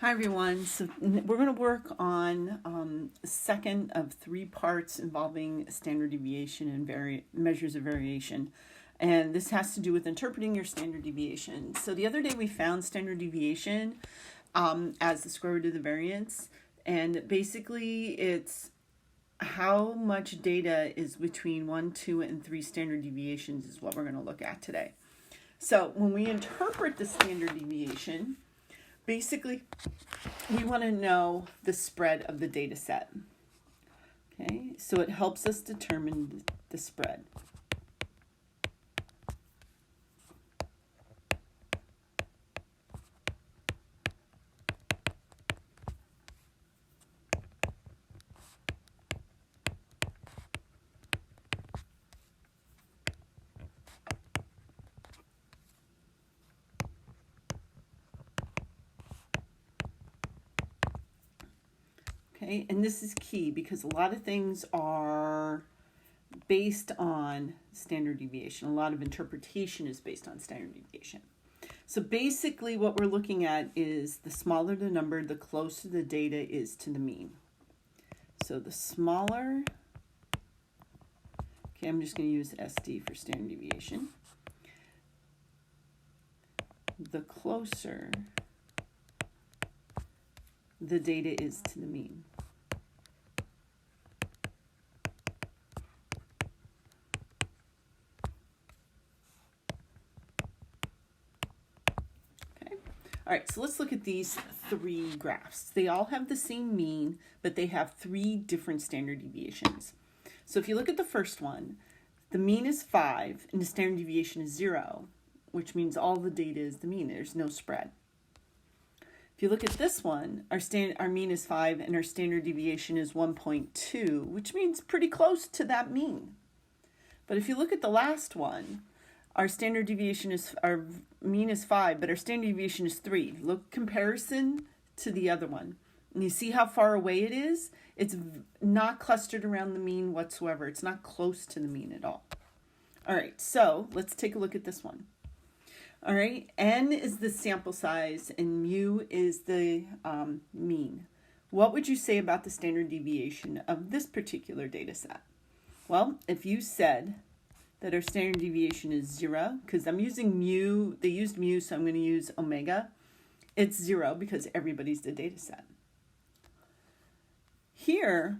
Hi everyone. So we're going to work on a second of three parts involving standard deviation and measures of variation. And this has to do with interpreting your standard deviation. So the other day we found standard deviation as the square root of the variance. And basically it's how much data is between 1, 2, and 3 standard deviations is what we're going to look at today. So when we interpret the standard deviation, basically, we want to know the spread of the data set. Okay, so it helps us determine the spread. Okay, and this is key because a lot of things are based on standard deviation. A lot of interpretation is based on standard deviation. So basically what we're looking at is the smaller the number, the closer the data is to the mean. So the smaller, okay, I'm just going to use SD for standard deviation. The closer the data is to the mean. All right, so let's look at these three graphs. They all have the same mean, but they have three different standard deviations. So if you look at the first one, the mean is 5 and the standard deviation is 0, which means all the data is the mean. There's no spread. If you look at this one, our mean is 5 and our standard deviation is 1.2, which means pretty close to that mean. But if you look at the last one, our mean is 5, but our standard deviation is 3. Look, comparison to the other one. And you see how far away it is? It's not clustered around the mean whatsoever. It's not close to the mean at all. All right, so let's take a look at this one. All right, n is the sample size and mu is the mean. What would you say about the standard deviation of this particular data set? Well, if you said that our standard deviation is 0, because I'm using mu, they used mu, so I'm going to use omega. It's 0 because everybody's the data set. Here,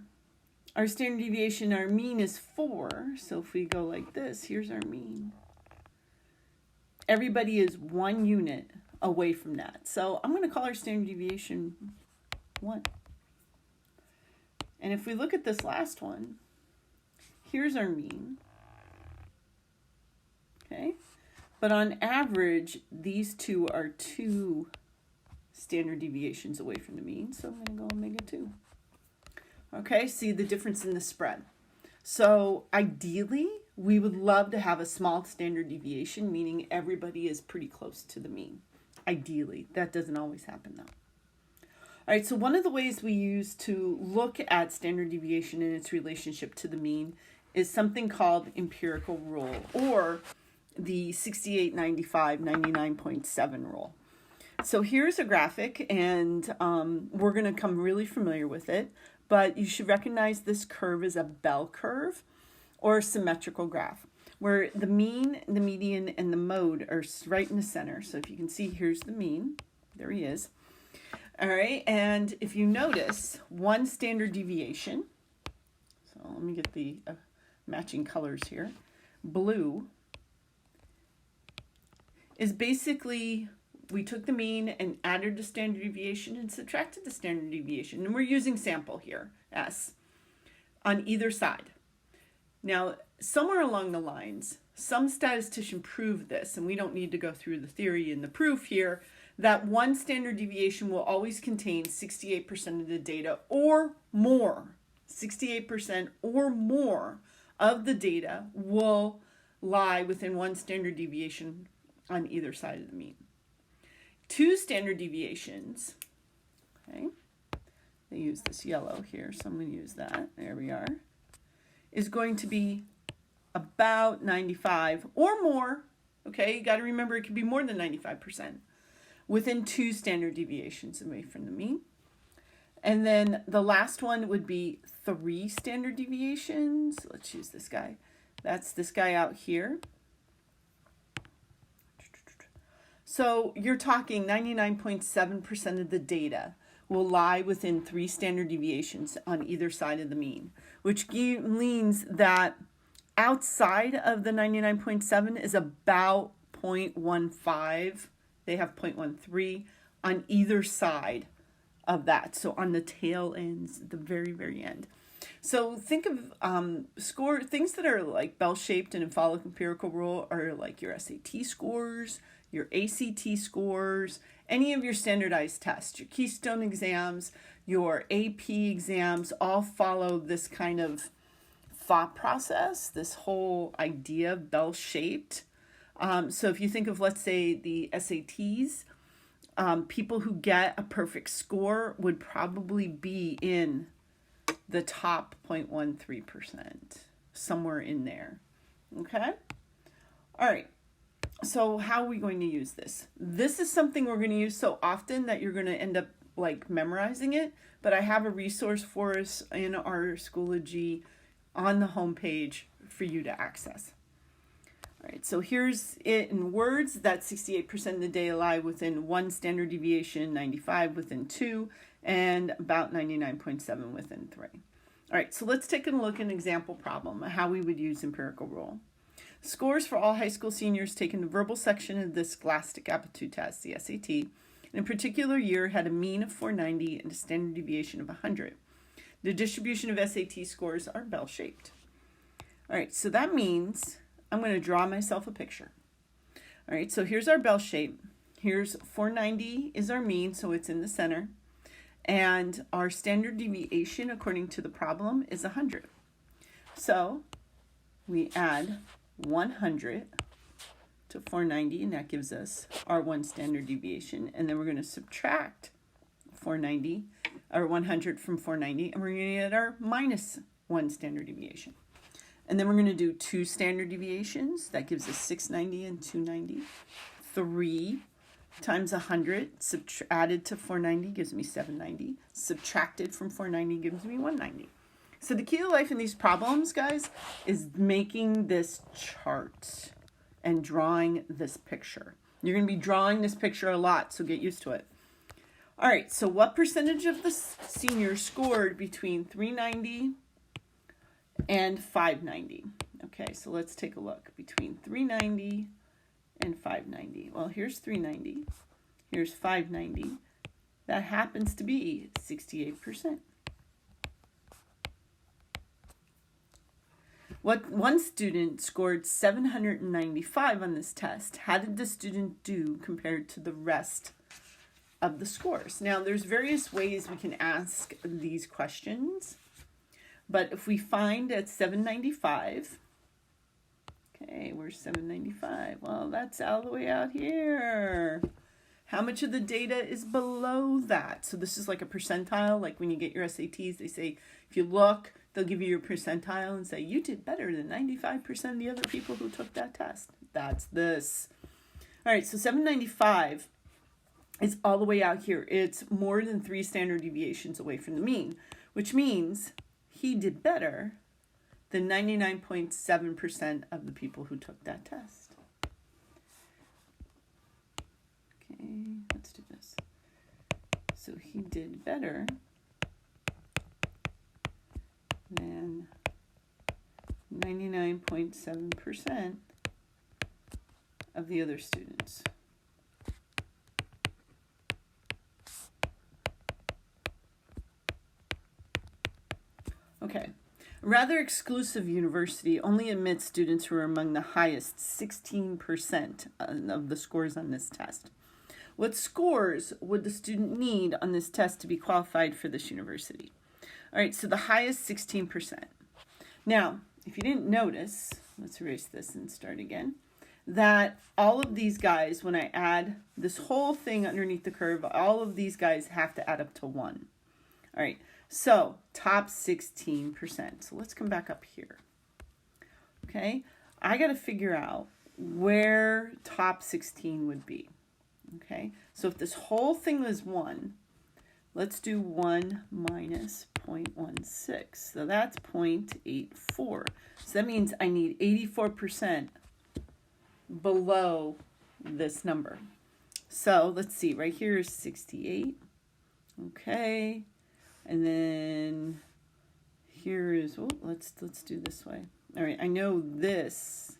our standard deviation, our mean is 4, so if we go like this, here's our mean. Everybody is 1 unit away from that. So I'm going to call our standard deviation 1. And if we look at this last one, here's our mean. Okay, but on average, these two are 2 standard deviations away from the mean, so I'm going to go omega 2. Okay, see the difference in the spread. So ideally, we would love to have a small standard deviation, meaning everybody is pretty close to the mean. Ideally, that doesn't always happen though. All right, so one of the ways we use to look at standard deviation and its relationship to the mean is something called empirical rule, or the 68, 95, 99.7 rule. So here's a graphic, and we're going to become really familiar with it, but you should recognize this curve is a bell curve or a symmetrical graph, where the mean, the median, and the mode are right in the center. So if you can see, here's the mean. There he is. All right, and if you notice, one standard deviation, so let me get the matching colors here, blue, is basically we took the mean and added the standard deviation and subtracted the standard deviation. And we're using sample here, S, on either side. Now, somewhere along the lines, some statistician proved this, and we don't need to go through the theory and the proof here, that one standard deviation will always contain 68% of the data or more. 68% or more of the data will lie within one standard deviation on either side of the mean. 2 standard deviations, okay, they use this yellow here, so I'm going to use that, there we are, is going to be about 95 or more, okay, you got to remember it could be more than 95%, within 2 standard deviations away from the mean. And then the last one would be 3 standard deviations. Let's use this guy. That's this guy out here. So you're talking 99.7% of the data will lie within 3 standard deviations on either side of the mean, which means that outside of the 99.7 is about 0.15. They have 0.13 on either side of that. So on the tail ends, the very, very end. So think of things that are like bell-shaped and follow empirical rule are like your SAT scores, your ACT scores, any of your standardized tests, your Keystone exams, your AP exams, all follow this kind of thought process, this whole idea of bell-shaped. So if you think of, let's say, the SATs, people who get a perfect score would probably be in the top 0.13%, somewhere in there. Okay? All right. So how are we going to use this? This is something we're going to use so often that you're going to end up like memorizing it, but I have a resource for us in our Schoology on the homepage for you to access. All right, so here's it in words. That 68% of the data lie within 1 standard deviation, 95 within 2, and about 99.7 within 3. All right, so let's take a look at an example problem, how we would use empirical rule. Scores for all high school seniors taken the verbal section of the Scholastic Aptitude Test, the SAT, in a particular year had a mean of 490 and a standard deviation of 100. The distribution of SAT scores are bell-shaped. All right, so that means I'm going to draw myself a picture. All right, so here's our bell shape. Here's 490 is our mean, so it's in the center. And our standard deviation, according to the problem, is 100. So we add 100 to 490, and that gives us our 1 standard deviation. And then we're going to subtract 490, or 100 from 490, and we're going to get our minus 1 standard deviation. And then we're going to do 2 standard deviations. That gives us 690 and 290. 3 times 100 added to 490 gives me 790. Subtracted from 490 gives me 190. So the key to life in these problems, guys, is making this chart and drawing this picture. You're going to be drawing this picture a lot, so get used to it. All right, so what percentage of the seniors scored between 390 and 590? Okay, so let's take a look. Between 390 and 590. Well, here's 390. Here's 590. That happens to be 68%. One student scored 795 on this test. How did the student do compared to the rest of the scores? Now, there's various ways we can ask these questions. But if we find at 795, okay, where's 795? Well, that's all the way out here. How much of the data is below that? So this is like a percentile, like when you get your SATs, they say, if you look, they'll give you your percentile and say, you did better than 95% of the other people who took that test. That's this. All right, so 795 is all the way out here. It's more than 3 standard deviations away from the mean, which means he did better than 99.7% of the people who took that test. Okay, let's do this. So he did better than 99.7% of the other students. Okay. A rather exclusive university only admits students who are among the highest 16% of the scores on this test. What scores would the student need on this test to be qualified for this university? All right, so the highest 16%. Now, if you didn't notice, let's erase this and start again, that all of these guys, when I add this whole thing underneath the curve, all of these guys have to add up to 1. All right, so top 16%. So let's come back up here. Okay, I got to figure out where top 16 would be. Okay, so if this whole thing was 1, let's do 1 minus 0.16. So that's 0.84. So that means I need 84% below this number. So let's see, right here is 68. Okay, and then here is, oh, let's do this way. All right, I know this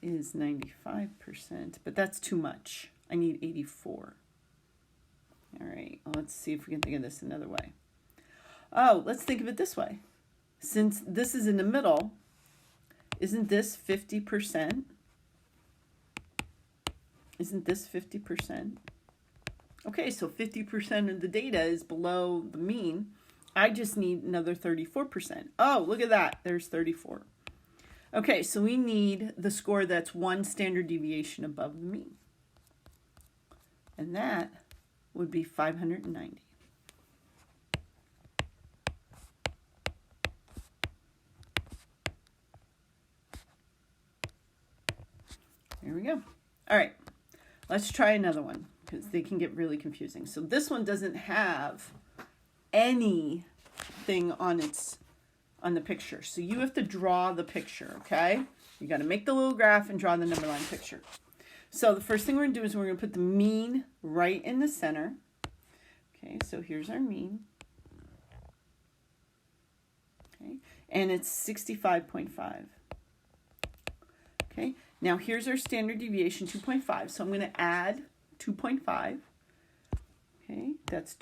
is 95%, but that's too much. I need 84. All right, well, let's see if we can think of this another way. Oh, let's think of it this way. Since this is in the middle, isn't this 50%? Isn't this 50%? Okay, so 50% of the data is below the mean. I just need another 34%. Oh, look at that. There's 34. Okay, so we need the score that's 1 standard deviation above the mean. And that would be 590. There we go. All right, let's try another one because they can get really confusing. So this one doesn't have anything on the picture. So you have to draw the picture, okay? You got to make the little graph and draw the number line picture. So the first thing we're going to do is we're going to put the mean right in the center. Okay, so here's our mean. Okay, and it's 65.5. Okay, now here's our standard deviation, 2.5. So I'm going to add 2.5. Okay, that's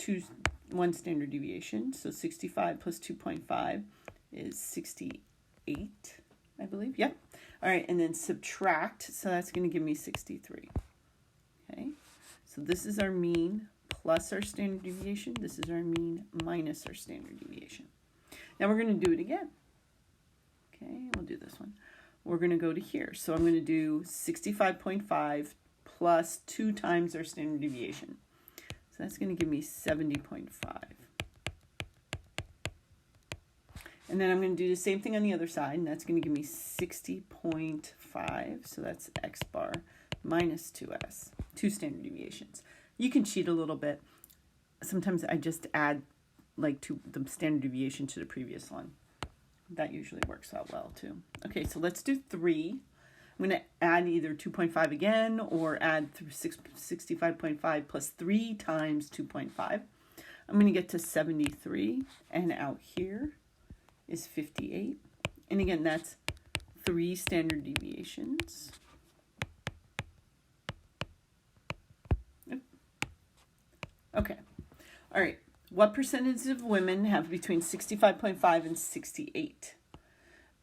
1 standard deviation. So 65 plus 2.5 is 68, I believe. Yep. All right, and then subtract. So that's going to give me 63. Okay, so this is our mean plus our standard deviation. This is our mean minus our standard deviation. Now we're going to do it again. Okay, we'll do this one. We're going to go to here. So I'm going to do 65.5 plus 2 times our standard deviation. So that's going to give me 70.5. And then I'm going to do the same thing on the other side, and that's going to give me 60.5. So that's x bar minus 2s, 2 standard deviations. You can cheat a little bit. Sometimes I just add like the standard deviation to the previous one. That usually works out well too. Okay, so let's do 3. I'm going to add either 2.5 again or add 65.5 plus 3 times 2.5. I'm going to get to 73, and out here is 58. And again, that's 3 standard deviations. Okay. All right. What percentage of women have between 65.5 and 68?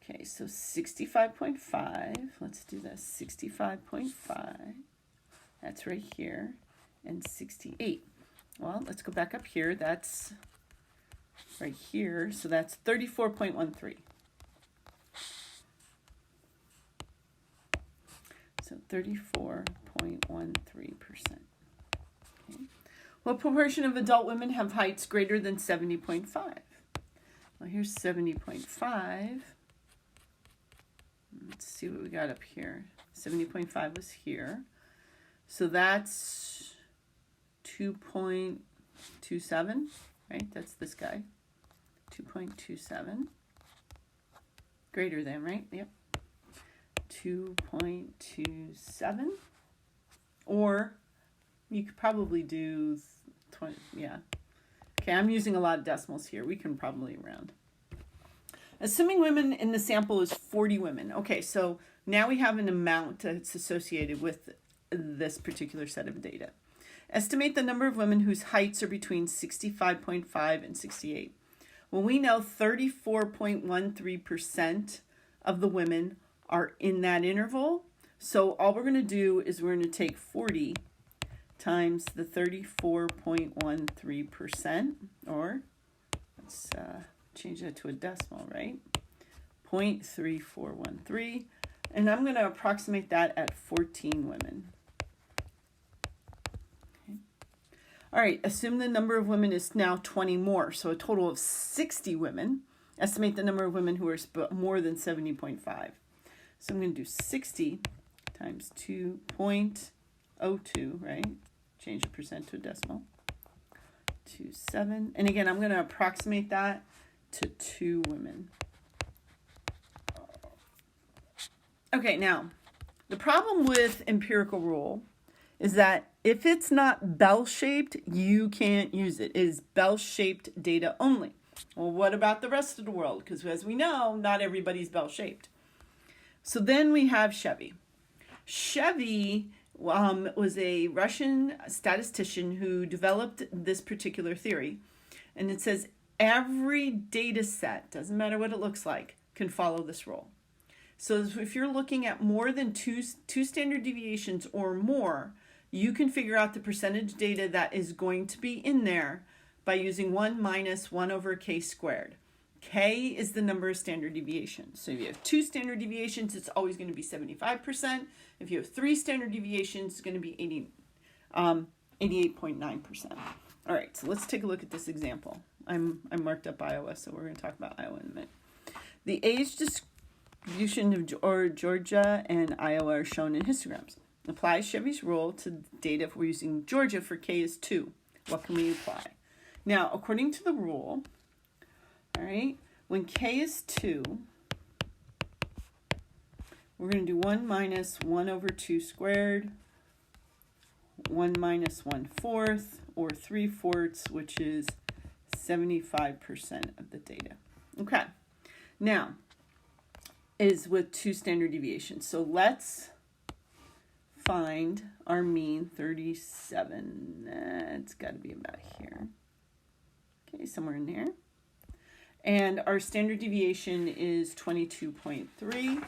Okay, so 65.5, let's do this, 65.5, that's right here, and 68. Well, let's go back up here, that's right here, so that's 34.13. So 34.13%. Okay. What proportion of adult women have heights greater than 70.5? Well, here's 70.5. Let's see what we got up here. 70.5 was here. So that's 2.27, right? That's this guy. 2.27. Greater than, right? Yep. 2.27. Or you could probably do 20, yeah. Okay, I'm using a lot of decimals here. We can probably round. Assuming women in the sample is 40 women. Okay, so now we have an amount that's associated with this particular set of data. Estimate the number of women whose heights are between 65.5 and 68. Well, we know 34.13% of the women are in that interval. So all we're going to do is we're going to take 40 times the 34.13%, or let's change that to a decimal, right? 0.3413. And I'm going to approximate that at 14 women. Okay. All right, assume the number of women is now 20 more, so a total of 60 women. Estimate the number of women who are more than 70.5. So I'm going to do 60 times 2.0 0.02, right? Change the percent to a decimal. 27. And again, I'm going to approximate that to 2 women. Okay, now, the problem with empirical rule is that if it's not bell-shaped, you can't use it. It is bell-shaped data only. Well, what about the rest of the world? Because as we know, not everybody's bell-shaped. So then we have Chevy. Chevy was a Russian statistician who developed this particular theory. And it says every data set, doesn't matter what it looks like, can follow this rule. So if you're looking at more than two standard deviations or more, you can figure out the percentage data that is going to be in there by using 1 minus 1 over k squared. K is the number of standard deviations. So if you have 2 standard deviations, it's always going to be 75%. If you have 3 standard deviations, it's going to be 88.9%. All right, so let's take a look at this example. I'm marked up Iowa, so we're going to talk about Iowa in a minute. The age distribution of Georgia and Iowa are shown in histograms. Apply Chevy's rule to data if we're using Georgia for k is 2. What can we apply? Now, according to the rule, all right, when k is 2, we're going to do 1 minus 1 over 2 squared, 1 minus 1/4, or 3/4, which is 75% of the data. Okay, now, is with 2 standard deviations. So let's find our mean, 37. It's got to be about here. Okay, somewhere in there. And our standard deviation is 22.3.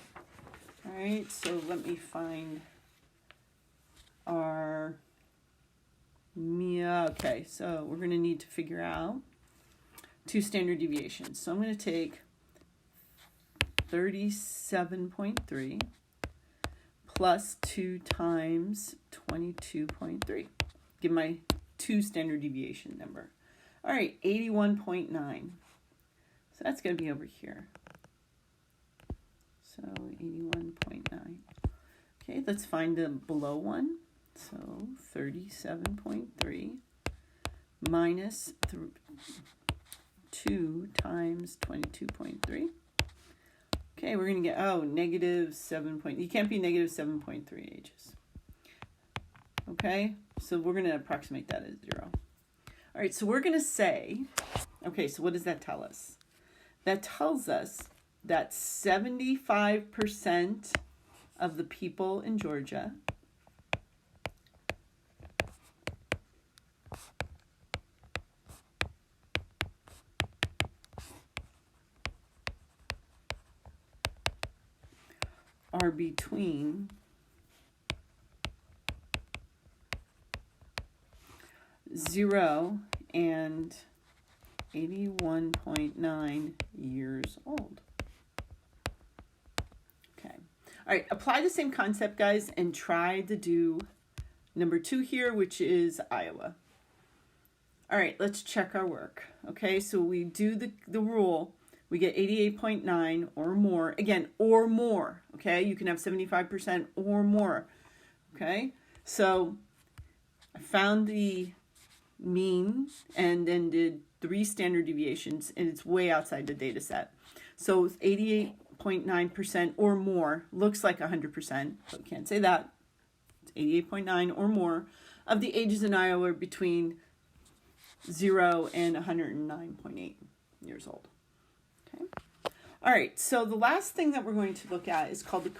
All right, so let me find our okay, so we're going to need to figure out 2 standard deviations. So I'm going to take 37.3 plus 2 times 22.3. Give my 2 standard deviation number. All right, 81.9. So that's going to be over here. So 81.9. Okay, let's find the below one. So 37.3 minus 2 times 22.3. Okay, we're going to get, negative 7. You can't be negative 7.3 ages. Okay, so we're going to approximate that as 0. All right, so we're going to say, okay, so what does that tell us? That tells us that 75% of the people in Georgia are between 0 and 81.9 years old. Okay. All right, apply the same concept, guys, and try to do number 2 here, which is Iowa. All right, let's check our work. Okay, so we do the rule. We get 88.9 or more. Again, or more. Okay, you can have 75% or more. Okay, so I found the mean and then did 3 standard deviations, and it's way outside the data set. So 88.9% or more looks like 100%, but we can't say that. It's 88.9 or more of the ages in Iowa are between 0 and 109.8 years old. Okay. All right, so the last thing that we're going to look at is called the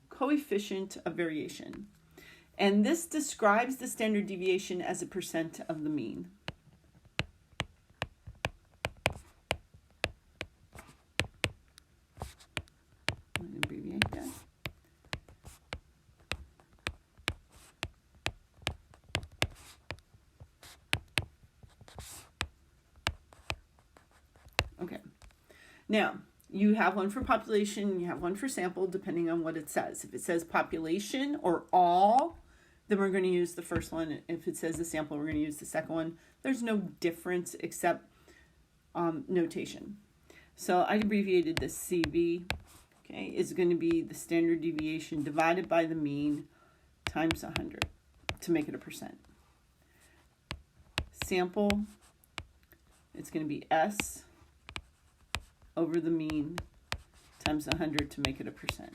coefficient of variation. And this describes the standard deviation as a percent of the mean. I'm going to abbreviate that. Okay. Now, you have one for population, you have one for sample, depending on what it says. If it says population or all, then we're going to use the first one. If it says the sample, we're going to use the second one. There's no difference except notation. So I abbreviated the CV. Okay, is going to be the standard deviation divided by the mean times 100 to make it a percent. Sample, it's going to be S over the mean times 100 to make it a percent.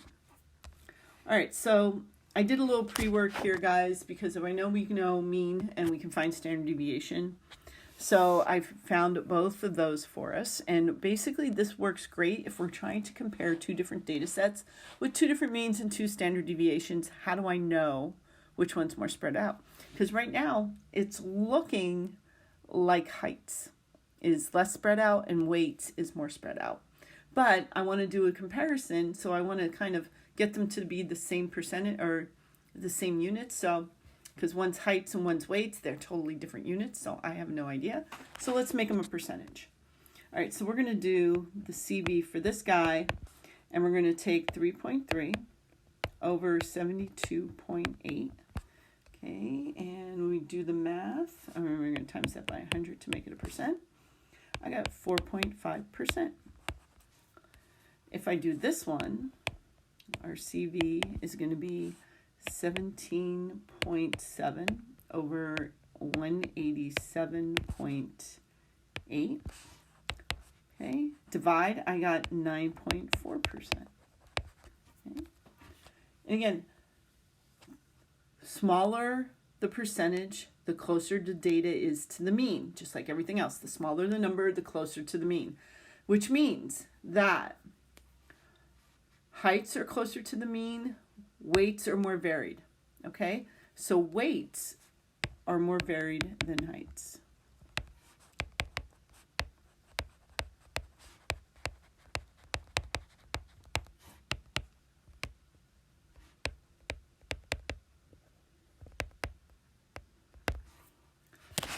All right, so I did a little pre-work here, guys, because I know we know mean and we can find standard deviation. So I've found both of those for us. And basically this works great if we're trying to compare two different data sets with two different means and two standard deviations. How do I know which one's more spread out? Because right now it's looking like heights is less spread out and weights is more spread out. But I want to do a comparison, so I want to kind of get them to be the same percentage or the same units. So, because one's heights and one's weights, they're totally different units, so I have no idea. So let's make them a percentage. All right, so we're going to do the CV for this guy, and we're going to take 3.3 over 72.8. Okay, and we do the math. And we're going to times that by 100 to make it a percent. I got 4.5%. If I do this one, our CV is going to be 17.7 over 187.8. Okay, divide, I got 9.4%. Okay. And again, smaller the percentage, the closer the data is to the mean, just like everything else. The smaller the number, the closer to the mean, which means that heights are closer to the mean, weights are more varied, okay? So weights are more varied than heights.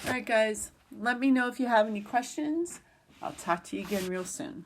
All right, guys, let me know if you have any questions. I'll talk to you again real soon.